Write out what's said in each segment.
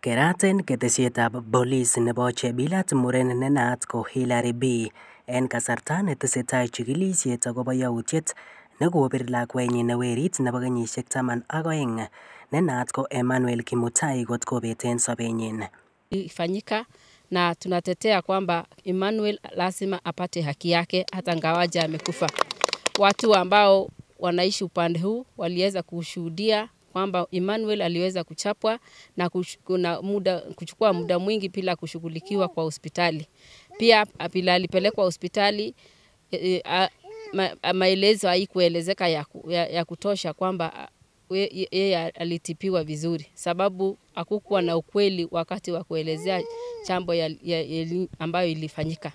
Keraten ketesietab bolis nebo Chebilat muren nenaat ko Hillary B en kasarta netesetai chikilisiet agobo yautiet nekobir lakwenyin newerit nebo kenyisiek 12 nenaat ko Emmanuel Kimutai kot kobeten sobenyin. Ifanyika na tunatetea kwamba Emmanuel lazima apate haki yake hata ngawaja amekufa. Watu ambao wanaishi upande huu waliweza kushuhudia kwamba Emmanuel aliweza kuchapwa na kuchukua muda mwingi bila kushughulikiwa kwa hospitali. Pia bila alipelekwa hospitali maelezo haikuelezeka ya kutosha kwamba yeye alitibiwa vizuri, sababu hakukuwa na ukweli wakati wa kuelezea jambo ambayo ilifanyika.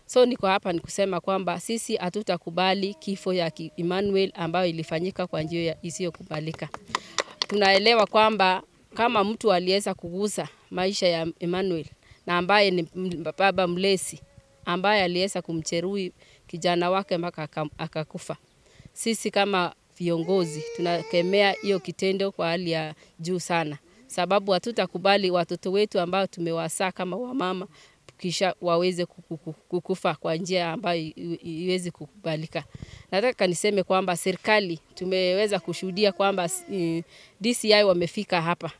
So niko hapa nikusema kwamba sisi hatutakubali kifo ya Emmanuel ambayo ilifanyika kwa njia isiyokubalika. Tunaelewa kwamba kama mtu aliweza kugusa maisha ya Emmanuel na ambaye ni baba mlezi ambaye aliweza kumjeruhi kijana wake mpaka akakufa, sisi kama viongozi tunakemea hiyo kitendo kwa hali ya juu sana, sababu hatutakubali watoto wetu ambao tumewazaa kama wamama kisha waweze kukufa kwa njia ambayo iwezi kukubalika. Nataka niseme kwamba serikali tumeweza kushuhudia kwamba DCI wamefika hapa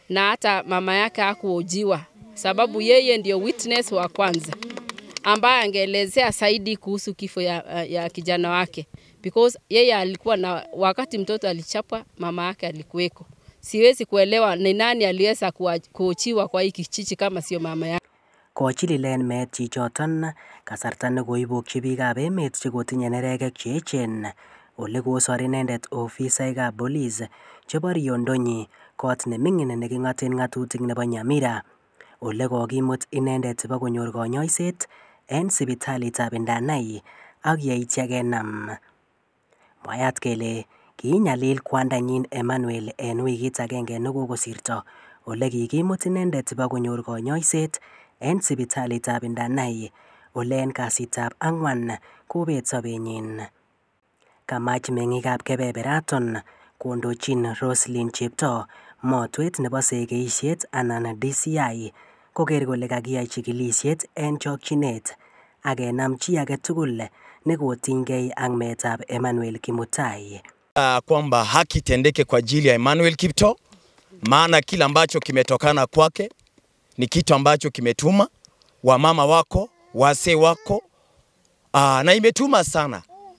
na hata mama yake hakuhojiwa, sababu yeye ndio witness wa kwanza ambaye angeelezea zaidi kuhusu kifo ya kijana wake, because yeye alikuwa na wakati mtoto alichapwa, mama yake alikuweko. Siwezi kuelewa ni nani aliweza kuhojiwa kwa hiki kijiji kama sio mama yake. Kochililen meet chichoton kasarta nekoibokyi biikab emet chekotinye neregek cheechen ole kosor inendet ofisaekab bolis chebo riondonyi kot neming'in neking'oten ng'atutik nebo Nyamira, ole kokimut inendet bokonyor konyoiset en sipitalitab Indanai ak yeitya kenam. Mwaat kele kiinyalil kwandanyin Emmanuel en wikit agenge nekokosirto ole kikimut inendet bokonyor konyoiset en sipitalitab Indanai ole en kasitab ang'wan kobet sobenyin. Kamach meng'ikab kebeberaton kondochin Roslyn Cheptoo motwet nebo sekeisiet anan DCI koker kole kakiyai chikilisiet en chokchinet ak kenam chi agetugul nekotinygei ak meetab Emmanuel Kimutai. Kwamba haki tendeke kwa ajili ya Emmanuel Kiptoo, maana kila ambacho kimetokana kwake ni kitu ambacho kimetuma wamama wako, wazee wako, na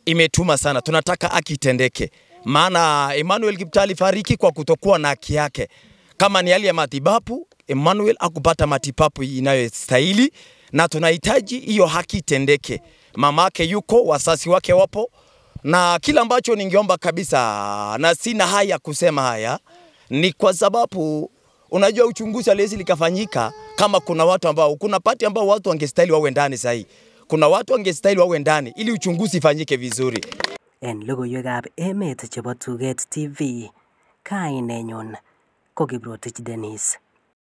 imetuma sana. Tunataka haki tendeke, maana Emmanuel Kiptoo alifariki kwa kutokuwa na haki yake. Kama ni hali ya matibabu, Emmanuel hakupata matibabu inayostahili, na tunahitaji hiyo haki tendeke. Mamake yuko, wazazi wake wapo, na kila ambacho ningeomba kabisa, na sina haya kusema haya, ni kwa sababu unajua uchunguzi aliwezi likafanyika kama kuna watu ambao, kuna pati ambao watu wangestahili wawe ndani sahi. Kuna watu wangestahili wawe ndani ili uchunguzi ifanyike vizuri. En logoiwekab emet chebo Tuget TV, kainenyon ko Kiprotich Dennis.